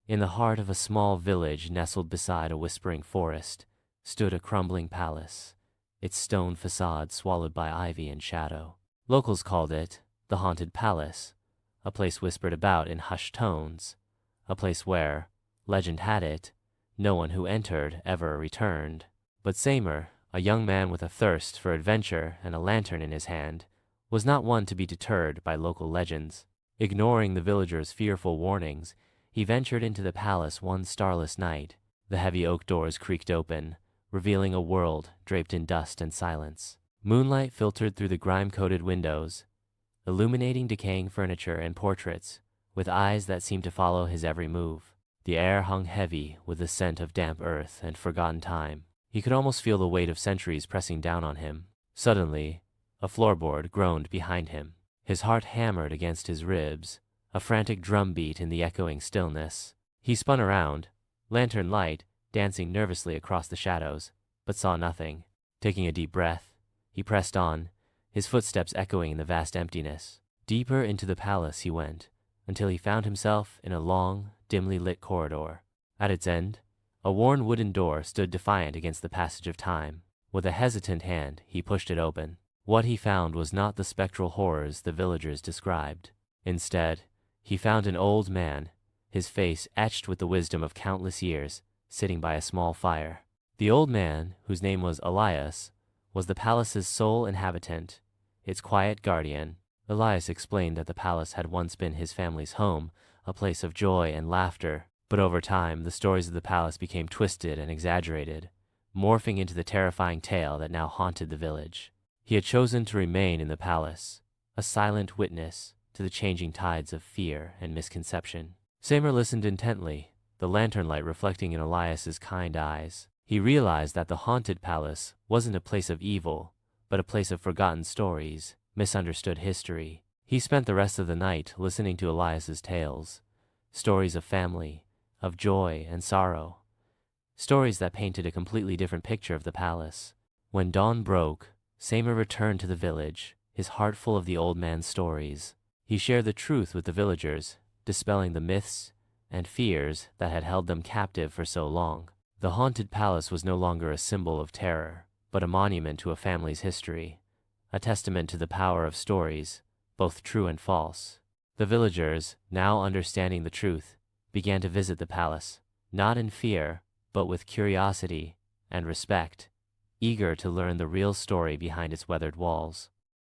In the heart of a small village nestled beside a whispering forest stood a crumbling palace, its stone facade swallowed by ivy and shadow. Locals called it the Haunted Palace, a place whispered about in hushed tones, a place where, legend had it, no one who entered ever returned. But Seymour, a young man with a thirst for adventure and a lantern in his hand, was not one to be deterred by local legends. Ignoring the villagers' fearful warnings, he ventured into the palace one starless night. The heavy oak doors creaked open, revealing a world draped in dust and silence. Moonlight filtered through the grime-coated windows, illuminating decaying furniture and portraits, with eyes that seemed to follow his every move. The air hung heavy with the scent of damp earth and forgotten time. He could almost feel the weight of centuries pressing down on him. Suddenly, a floorboard groaned behind him. His heart hammered against his ribs, a frantic drumbeat in the echoing stillness. He spun around, lantern light dancing nervously across the shadows, but saw nothing. Taking a deep breath, he pressed on, his footsteps echoing in the vast emptiness. Deeper into the palace he went, until he found himself in a long, dimly lit corridor. At its end, a worn wooden door stood defiant against the passage of time. With a hesitant hand, he pushed it open. What he found was not the spectral horrors the villagers described. Instead, he found an old man, his face etched with the wisdom of countless years, sitting by a small fire. The old man, whose name was Elias, was the palace's sole inhabitant, its quiet guardian. Elias explained that the palace had once been his family's home, a place of joy and laughter. But over time, the stories of the palace became twisted and exaggerated, morphing into the terrifying tale that now haunted the village. He had chosen to remain in the palace, a silent witness to the changing tides of fear and misconception. Seymour listened intently, the lantern light reflecting in Elias's kind eyes. He realized that the Haunted Palace wasn't a place of evil, but a place of forgotten stories, misunderstood history. He spent the rest of the night listening to Elias's tales, stories of family, of joy and sorrow, stories that painted a completely different picture of the palace. When dawn broke, Seymour returned to the village, his heart full of the old man's stories. He shared the truth with the villagers, dispelling the myths and fears that had held them captive for so long. The Haunted Palace was no longer a symbol of terror, but a monument to a family's history, a testament to the power of stories, both true and false. The villagers, now understanding the truth, began to visit the palace, not in fear, but with curiosity and respect, eager to learn the real story behind its weathered walls.